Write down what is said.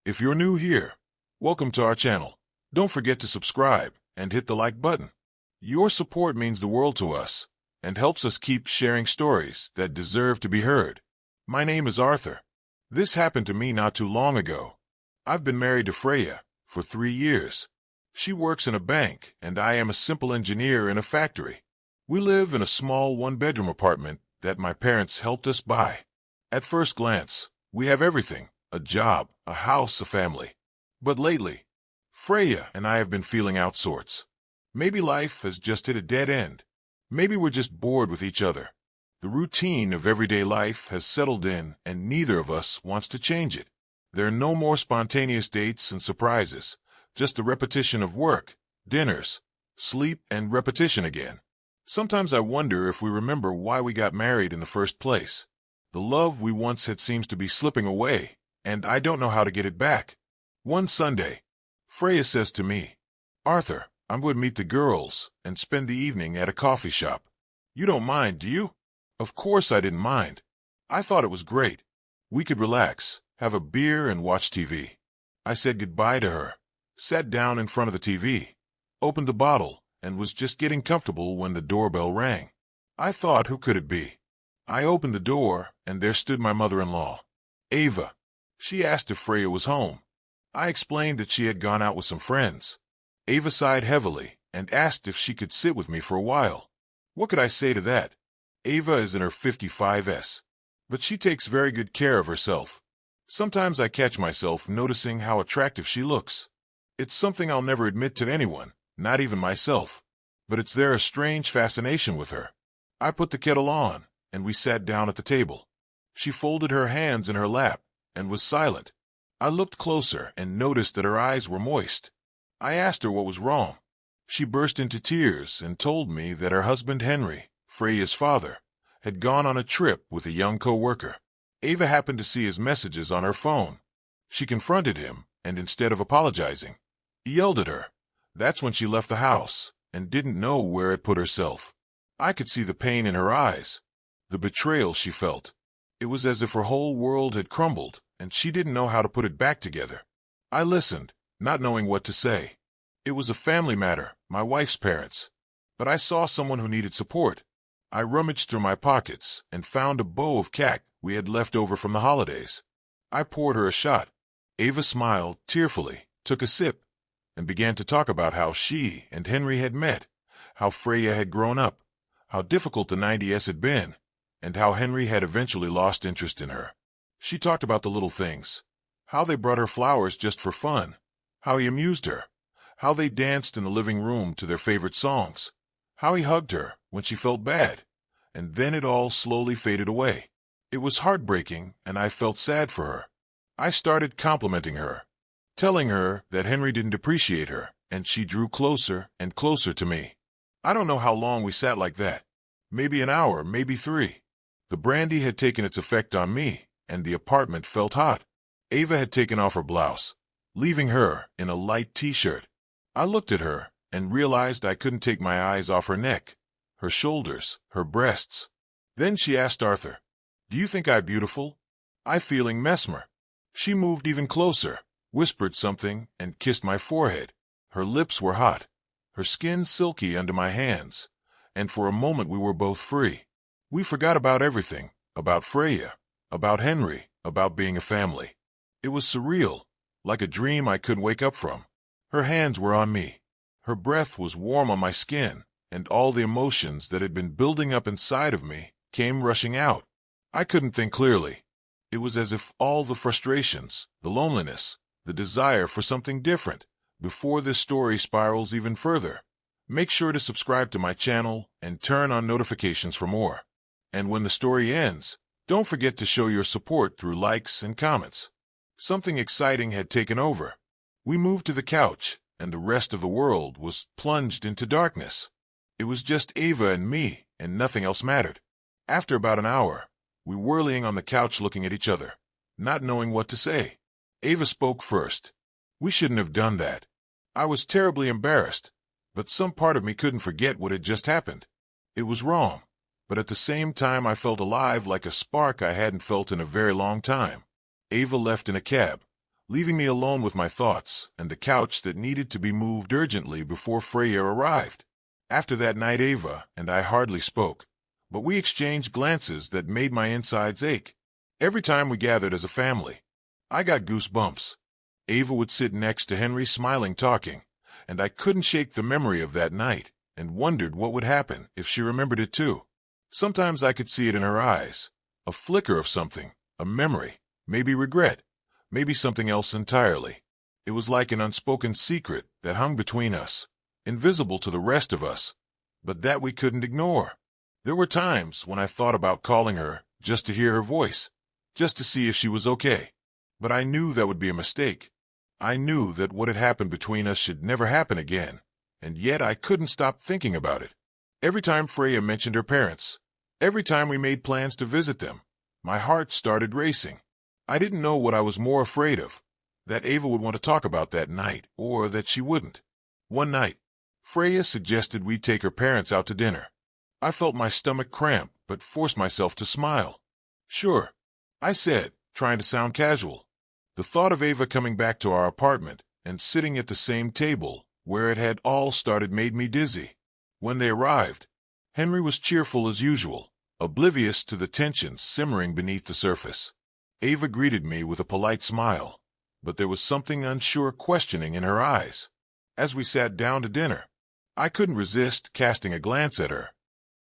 If you're new here, welcome to our channel. Don't forget to subscribe and hit the like button. Your support means the world to us and helps us keep sharing stories that deserve to be heard. My name is Arthur. This happened to me not too long ago. I've been married to Freya for 3 years. She works in a bank, and I am a simple engineer in a factory. We live in a small one-bedroom apartment that my parents helped us buy. At first glance, we have everything: a job, a house, a family. But lately, Freya and I have been feeling out sorts. Maybe life has just hit a dead end. Maybe we're just bored with each other. The routine of everyday life has settled in, and neither of us wants to change it. There are no more spontaneous dates and surprises, just a repetition of work, dinners, sleep, and repetition again. Sometimes I wonder if we remember why we got married in the first place. The love we once had seems to be slipping away, and I don't know how to get it back. One Sunday, Freya says to me, "Arthur, I'm going to meet the girls and spend the evening at a coffee shop. You don't mind, do you?" Of course I didn't mind. I thought it was great. We could relax, have a beer, and watch TV. I said goodbye to her, sat down in front of the TV, opened the bottle, and was just getting comfortable when the doorbell rang. I thought, who could it be? I opened the door, and there stood my mother-in-law, Ava. She asked if Freya was home. I explained that she had gone out with some friends. Ava sighed heavily and asked if she could sit with me for a while. What could I say to that? Ava is in her 55s, but she takes very good care of herself. Sometimes I catch myself noticing how attractive she looks. It's something I'll never admit to anyone, not even myself, but it's there a strange fascination with her. I put the kettle on, and we sat down at the table. She folded her hands in her lap and was silent. I looked closer and noticed that her eyes were moist. I asked her what was wrong. She burst into tears and told me that her husband Henry, Freya's father, had gone on a trip with a young co-worker. Ava happened to see his messages on her phone. She confronted him, and instead of apologizing, he yelled at her. That's when she left the house and didn't know where it put herself. I could see the pain in her eyes, the betrayal she felt. It was as if her whole world had crumbled, and she didn't know how to put it back together. I listened, not knowing what to say. It was a family matter, my wife's parents. But I saw someone who needed support. I rummaged through my pockets and found a bow of cack we had left over from the holidays. I poured her a shot. Ava smiled tearfully, took a sip, and began to talk about how she and Henry had met, how Freya had grown up, how difficult the 90s had been, and how Henry had eventually lost interest in her. She talked about the little things, how they brought her flowers just for fun, how he amused her, how they danced in the living room to their favorite songs, how he hugged her when she felt bad, and then it all slowly faded away. It was heartbreaking, and I felt sad for her. I started complimenting her, telling her that Henry didn't appreciate her, and she drew closer and closer to me. I don't know how long we sat like that. Maybe an hour, maybe 3. The brandy had taken its effect on me, and the apartment felt hot. Ava had taken off her blouse, leaving her in a light t-shirt. I looked at her and realized I couldn't take my eyes off her neck, her shoulders, her breasts. Then she asked Arthur, "Do you think I'm beautiful?" I feeling mesmer. She moved even closer, whispered something, and kissed my forehead. Her lips were hot, her skin silky under my hands, and for a moment we were both free. We forgot about everything, about Freya, about Henry, about being a family. It was surreal, like a dream I couldn't wake up from. Her hands were on me. Her breath was warm on my skin, and all the emotions that had been building up inside of me came rushing out. I couldn't think clearly. It was as if all the frustrations, the loneliness, the desire for something different, before this story spirals even further. Make sure to subscribe to my channel and turn on notifications for more. And when the story ends, don't forget to show your support through likes and comments. Something exciting had taken over. We moved to the couch, and the rest of the world was plunged into darkness. It was just Ava and me, and nothing else mattered. After about an hour, we were whirling on the couch looking at each other, not knowing what to say. Ava spoke first. We shouldn't have done that. I was terribly embarrassed, but some part of me couldn't forget what had just happened. It was wrong, but at the same time I felt alive, like a spark I hadn't felt in a very long time. Ava left in a cab, leaving me alone with my thoughts and the couch that needed to be moved urgently before Freya arrived. After that night, Ava and I hardly spoke, but we exchanged glances that made my insides ache. Every time we gathered as a family, I got goosebumps. Ava would sit next to Henry smiling, talking, and I couldn't shake the memory of that night and wondered what would happen if she remembered it too. Sometimes I could see it in her eyes, a flicker of something, a memory, maybe regret, maybe something else entirely. It was like an unspoken secret that hung between us, invisible to the rest of us, but that we couldn't ignore. There were times when I thought about calling her just to hear her voice, just to see if she was okay. But I knew that would be a mistake. I knew that what had happened between us should never happen again, and yet I couldn't stop thinking about it. Every time Freya mentioned her parents, every time we made plans to visit them, my heart started racing. I didn't know what I was more afraid of, that Ava would want to talk about that night, or that she wouldn't. One night, Freya suggested we take her parents out to dinner. I felt my stomach cramp, but forced myself to smile. Sure, I said, trying to sound casual. The thought of Ava coming back to our apartment and sitting at the same table where it had all started made me dizzy. When they arrived, Henry was cheerful as usual, oblivious to the tension simmering beneath the surface. Ava greeted me with a polite smile, but there was something unsure questioning in her eyes. As we sat down to dinner, I couldn't resist casting a glance at her,